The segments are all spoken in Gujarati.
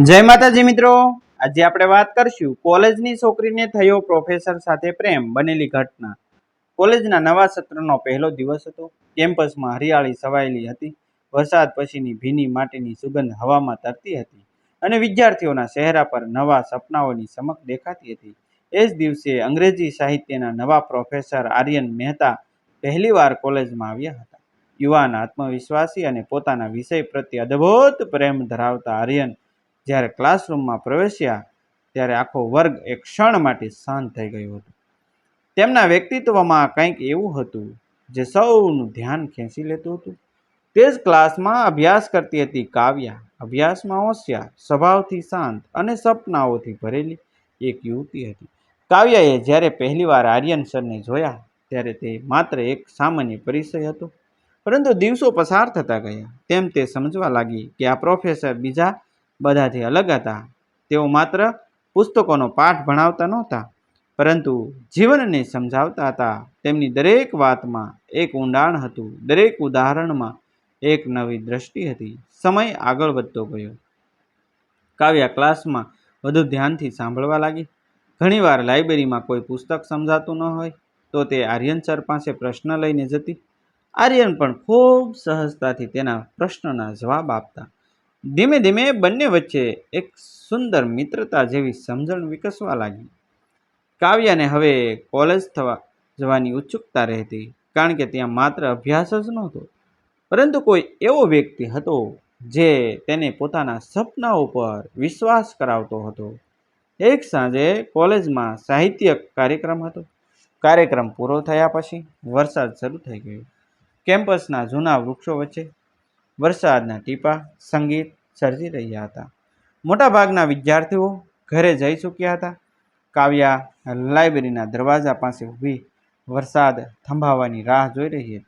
જય માતાજી મિત્રો, આજે આપણે વાત કરશું કોલેજની છોકરીને થયો પ્રોફેસર સાથે પ્રેમ બનેલી ઘટના। કોલેજના નવા સત્રનો પહેલો દિવસ હતો। કેમ્પસમાં હરિયાળી છવાયેલી હતી। વરસાદ પછીની ભીની માટીની સુગંધ હવામાં તરતી હતી અને વિદ્યાર્થીઓના ચહેરા પર નવા સપનાઓની ચમક દેખાતી હતી। એ જ દિવસે અંગ્રેજી સાહિત્યના નવા પ્રોફેસર આર્યન મહેતા પહેલીવાર કોલેજમાં આવ્યા હતા। યુવાન, આત્મવિશ્વાસી અને પોતાના વિષય પ્રત્યે અદ્ભુત પ્રેમ ધરાવતા આર્યન જ્યારે ક્લાસરૂમમાં પ્રવેશ્યા ત્યારે આખો વર્ગ એક ક્ષણ માટે શાંત થઈ ગયો હતો। તેમના વ્યક્તિત્વમાં કંઈક એવું હતું જે સૌનું ધ્યાન ખેંચી લેતું હતું। તે જ ક્લાસમાં અભ્યાસ કરતી હતી કાવ્યા। અભ્યાસમાં હોશિયાર, સ્વભાવથી શાંત અને સપનાઓથી ભરેલી એક યુવતી હતી। કાવ્યાએ જ્યારે પહેલીવાર આર્યન સરને જોયા ત્યારે તે માત્ર એક સામાન્ય પરિચય હતો, પરંતુ દિવસો પસાર થતા ગયા તેમ તે સમજવા લાગી કે આ પ્રોફેસર બીજા બધાથી અલગ હતા। તેઓ માત્ર પુસ્તકોનો પાઠ ભણાવતા નહોતા, પરંતુ જીવનને સમજાવતા હતા। તેમની દરેક વાતમાં એક ઊંડાણ હતું, દરેક ઉદાહરણમાં એક નવી દ્રષ્ટિ હતી। સમય આગળ વધતો ગયો। કાવ્યા ક્લાસમાં વધુ ધ્યાનથી સાંભળવા લાગી। ઘણીવાર લાઇબ્રેરીમાં કોઈ પુસ્તક સમજાતું ન હોય તો તે આર્યન સર પાસે પ્રશ્ન લઈને જતી। આર્યન પણ ખૂબ સહજતાથી તેના પ્રશ્નના જવાબ આપતા। ધીમે ધીમે બંને વચ્ચે એક સુંદર મિત્રતા જેવી સમજણ વિકસવા લાગી। કાવ્યાને હવે કોલેજ જવાની ઉત્સુકતા રહેતી, કારણ કે ત્યાં માત્ર અભ્યાસ જ નહોતો, પરંતુ કોઈ એવો વ્યક્તિ હતો જે તેને પોતાના સપનાઓ પર વિશ્વાસ કરાવતો હતો। એક સાંજે કોલેજમાં સાહિત્ય કાર્યક્રમ હતો। કાર્યક્રમ પૂરો થયા પછી વરસાદ શરૂ થઈ ગયો। કેમ્પસના જૂના વૃક્ષો વચ્ચે વરસાદના ટીપા સંગીત સર્જી રહ્યા હતા। મોટાભાગના વિદ્યાર્થીઓ ઘરે જઈ ચૂક્યા હતા। કાવ્યા લાઇબ્રેરીના દરવાજા પાસે ઊભી વરસાદ થંભાવવાની રાહ જોઈ રહી હતી।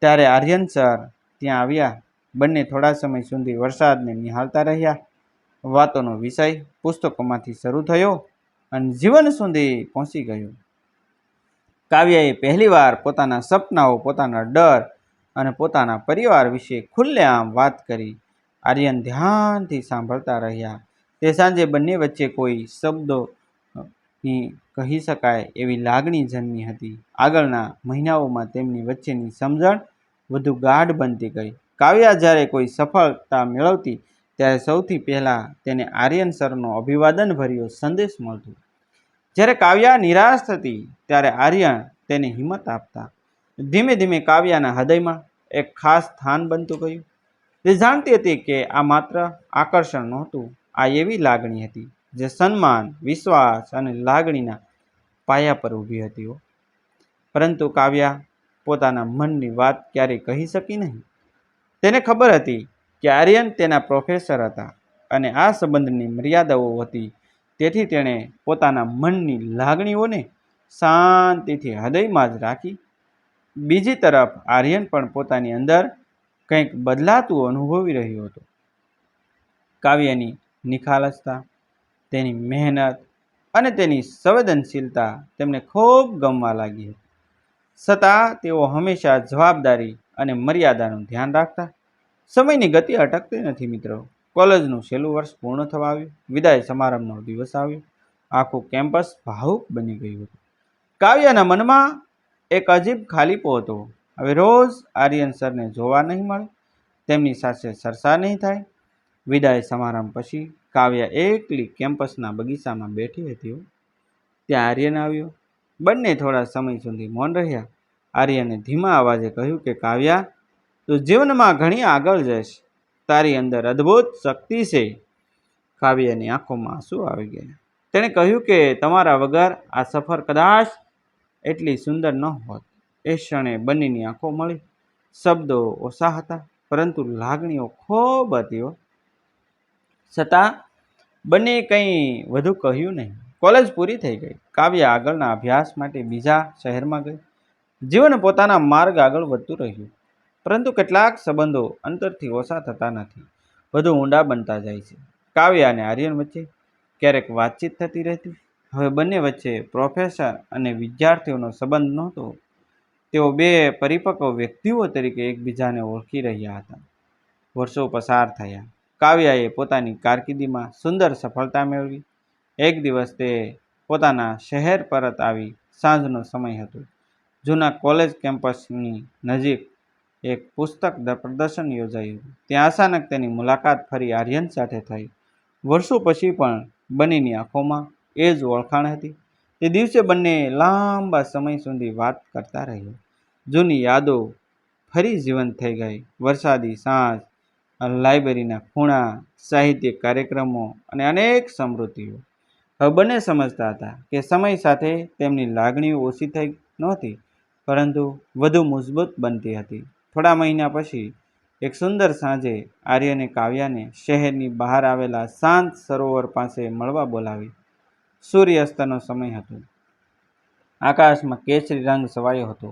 ત્યારે આર્યન સર ત્યાં આવ્યા। બંને થોડા સમય સુધી વરસાદને નિહાળતા રહ્યા। વાતોનો વિષય પુસ્તકોમાંથી શરૂ થયો અને જીવન સુધી પહોંચી ગયો। કાવ્યાએ પહેલીવાર પોતાના સપનાઓ, પોતાના ડર અને પોતાના પરિવાર વિશે ખુલ્લેઆમ વાત કરી। આર્યન ધ્યાનથી સાંભળતા રહ્યા। તે સાંજે બંને વચ્ચે કોઈ શબ્દોની કહી શકાય એવી લાગણી જન્મી હતી। આગળના મહિનાઓમાં તેમની વચ્ચેની સમજણ વધુ ગાઢ બનતી ગઈ। કાવ્યા જ્યારે કોઈ સફળતા મેળવતી ત્યારે સૌથી પહેલાં તેને આર્યન સરનો અભિવાદનભર્યો સંદેશ મળતો। જ્યારે કાવ્યા નિરાશ થતી ત્યારે આર્યન તેને હિંમત આપતા। ધીમે ધીમે કાવ્યાના હૃદયમાં એક ખાસ સ્થાન બનતું ગયું। તે જાણતી હતી કે આ માત્ર આકર્ષણ નહોતું, આ એવી લાગણી હતી જે સન્માન, વિશ્વાસ અને લાગણીના પાયા પર ઊભી હતી। પરંતુ કાવ્યા પોતાના મનની વાત ક્યારેય કહી શકી નહીં। તેને ખબર હતી કે આર્યન તેના પ્રોફેસર હતા અને આ સંબંધની મર્યાદાઓ હતી। તેથી તેણે પોતાના મનની લાગણીઓને શાંતિથી હૃદયમાં જ રાખી। બીજી તરફ આર્યન પણ પોતાની અંદર કંઈક બદલાતું અનુભવી રહ્યો હતો। કાવ્યની નિખાલસતા, તેની મહેનત અને તેની સંવેદનશીલતા તેમને ખૂબ ગમવા લાગી હતી। છતાં તેઓ હંમેશા જવાબદારી અને મર્યાદાનું ધ્યાન રાખતા। સમયની ગતિ અટકતી નથી મિત્રો। કોલેજનું છેલ્લું વર્ષ પૂર્ણ થવા આવ્યું। વિદાય સમારંભનો દિવસ આવ્યો। આખું કેમ્પસ ભાવુક બની ગયું હતું। કાવ્યના મનમાં એક અજીબ ખાલીપો હતો। હવે રોજ આર્યન સરને જોવા નહીં મળે, તેમની સાથે ચર્ચા નહીં થાય। વિદાય સમારંભ પછી કાવ્યા એકલી કેમ્પસના બગીચામાં બેઠી હતી। ત્યાં આર્યન આવ્યો। બંને થોડા સમય સુધી મૌન રહ્યા। આર્યને ધીમા અવાજે કહ્યું કે કાવ્યા, તું જીવનમાં ઘણી આગળ જઈશ, તારી અંદર અદ્ભુત શક્તિ છે। કાવ્યાની આંખોમાં આંસુ આવી ગયા। તેણે કહ્યું કે તમારા વગર આ સફર કદાચ એટલી સુંદર ન હોત। એ ક્ષણે બંનેની આંખો મળી। શબ્દો ઓછા હતા, પરંતુ લાગણીઓ ખૂબ હતી। છતાં બંને કંઈ વધુ કહ્યું નહીં। કોલેજ પૂરી થઈ ગઈ। કાવ્યા આગળના અભ્યાસ માટે બીજા શહેરમાં ગઈ। જીવન પોતાના માર્ગ આગળ વધતું રહ્યું, પરંતુ કેટલાક સંબંધો અંતરથી ઓછા થતા નથી, વધુ ઊંડા બનતા જાય છે। કાવ્યા અને આર્યન વચ્ચે ક્યારેક વાતચીત થતી રહેતી। હવે બંને વચ્ચે પ્રોફેસર અને વિદ્યાર્થીઓનો સંબંધ નહોતો, તેઓ બે પરિપક્વ વ્યક્તિઓ તરીકે એકબીજાને ઓળખી રહ્યા હતા। વર્ષો પસાર થયા। કાવ્યાએ પોતાની કારકિર્દીમાં સુંદર સફળતા મેળવી. એક દિવસ તે પોતાના શહેર પરત આવી. સાંજનો સમય હતો. જૂના કોલેજ કેમ્પસની નજીક એક પુસ્તક પ્રદર્શન યોજાયું. ત્યાં અચાનક તેની મુલાકાત ફરી આર્યન સાથે થઈ. વર્ષો પછી પણ બંનેની આંખોમાં એ જ ઓળખાણ હતી. તે દિવસે બંને લાંબા સમય સુધી વાત કરતા રહ્યા. જૂની યાદો ફરી જીવંત થઈ ગઈ. વરસાદી સાંજ, લાઇબ્રેરીના ખૂણા, સાહિત્યિક કાર્યક્રમો અને અનેક સ્મૃતિઓ. હવે બંને સમજતા હતા કે સમય સાથે તેમની લાગણીઓ ઓછી થઈ નહોતી, પરંતુ વધુ મજબૂત બનતી હતી. થોડા મહિના પછી એક સુંદર સાંજે આર્યને કાવ્યાને શહેરની બહાર આવેલા શાંત સરોવર પાસે મળવા બોલાવી. સૂર્યાસ્તનો સમય હતો. આકાશમાં કેસરી રંગ છવાયો હતો.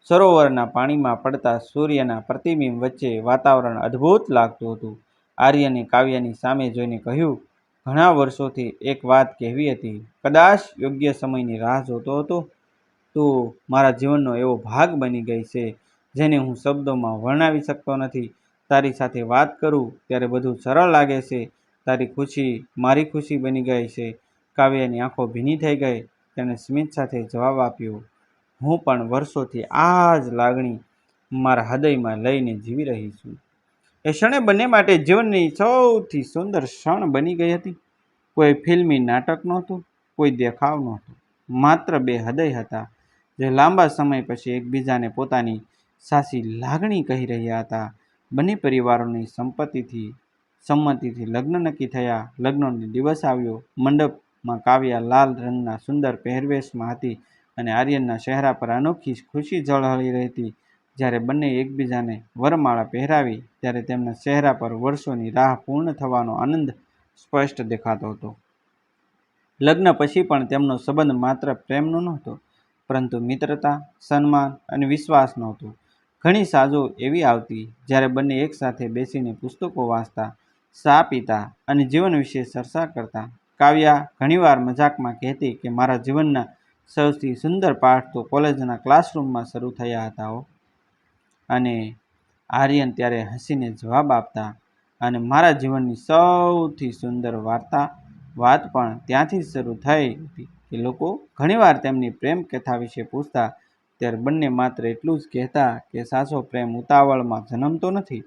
સરોવરના પાણીમાં પડતા સૂર્યના પ્રતિબિંબ વચ્ચે વાતાવરણ અદ્ભુત લાગતું હતું. આર્યને કાવ્યાની સામે જોઈને કહ્યું, ઘણા વર્ષોથી એક વાત કહેવી હતી. કદાચ યોગ્ય સમયની રાહ જોતો હતો. તું મારા જીવનનો એવો ભાગ બની ગઈ છે જેને હું શબ્દોમાં વર્ણવી શકતો નથી. તારી સાથે વાત કરું ત્યારે બધું સરળ લાગે છે. તારી ખુશી મારી ખુશી બની ગઈ છે. કાવ્યાની આંખો ભીની થઈ ગઈ. તેણે સ્મિત સાથે જવાબ આપ્યો, હું પણ વર્ષોથી આ જ લાગણી મારા હૃદયમાં લઈને જીવી રહી છું. એ ક્ષણે બંને માટે જીવનની સૌથી સુંદર ક્ષણ બની ગઈ હતી. કોઈ ફિલ્મી નાટક નહોતું, કોઈ દેખાવ નહોતો, માત્ર બે હૃદય હતા જે લાંબા સમય પછી એકબીજાને પોતાની સાચી લાગણી કહી રહ્યા હતા. બંને પરિવારોની સંમતિથી લગ્ન નક્કી થયા. લગ્નનો દિવસ આવ્યો. મંડપમાં કાવ્યા લાલ રંગના સુંદર પહેરવેશમાં હતી અને આર્યનના ચહેરા પર અનોખી ખુશી ઝળહળી રહી હતી. જ્યારે બંને એકબીજાને વરમાળા પહેરાવી ત્યારે તેમના ચહેરા પર વર્ષોની રાહ પૂર્ણ થવાનો આનંદ સ્પષ્ટ દેખાતો હતો. લગ્ન પછી પણ તેમનો સંબંધ માત્ર પ્રેમનો નહોતો, પરંતુ મિત્રતા, સન્માન અને વિશ્વાસનો હતો. ઘણી સાંજો એવી આવતી જ્યારે બંને એકસાથે બેસીને પુસ્તકો વાંચતા, ચા પીતા અને જીવન વિશે ચર્ચા કરતા. કાવ્યા ઘણીવાર મજાકમાં કહેતી કે મારા જીવનના સૌથી સુંદર પાઠ તો કોલેજના ક્લાસરૂમમાં શરૂ થયા હતા. અને આર્યન ત્યારે હસીને જવાબ આપતા, અને મારા જીવનની સૌથી સુંદર વાત પણ ત્યાંથી શરૂ થઈ હતી કે લોકો ઘણીવાર તેમની પ્રેમ કથા વિશે પૂછતા ત્યારે બંને માત્ર એટલું જ કહેતા કે સાચો પ્રેમ ઉતાવળમાં જન્મતો નથી.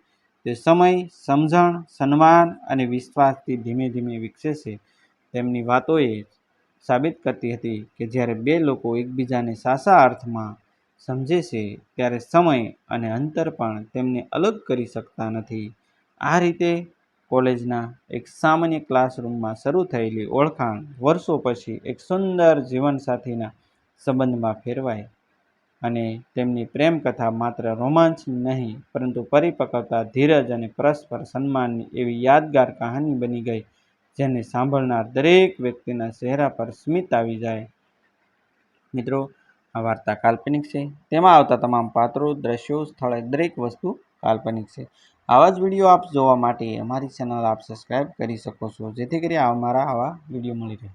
તે સમય, સમજણ, સન્માન અને વિશ્વાસથી ધીમે ધીમે વિકસે છે. તેમની વાતોએ સાબિત કરતી હતી કે જ્યારે બે લોકો એકબીજાને સાચા અર્થમાં સમજે છે ત્યારે સમય અને અંતર પણ તેમને અલગ કરી શકતા નથી. આ રીતે કોલેજના એક સામાન્ય ક્લાસરૂમમાં શરૂ થયેલી ઓળખાણ વર્ષો પછી એક સુંદર જીવનસાથીના સંબંધમાં ફેરવાઈ, અને તેમની પ્રેમ કથા માત્ર રોમાંચની નહીં, પરંતુ પરિપક્વતા, ધીરજ અને પરસ્પર સન્માનની એવી યાદગાર કહાની બની ગઈ જેને સાંભળનાર દરેક વ્યક્તિના ચહેરા પર સ્મિત આવી જાય. મિત્રો, આ વાર્તા કાલ્પનિક છે. તેમાં આવતા તમામ પાત્રો, દ્રશ્યો, સ્થળે દરેક વસ્તુ કાલ્પનિક છે. આવા જ વિડીયો આપ જોવા માટે અમારી ચેનલ આપ સબસ્ક્રાઈબ કરી શકો છો, જેથી કરી અમારા આવા વિડીયો મળી રહે.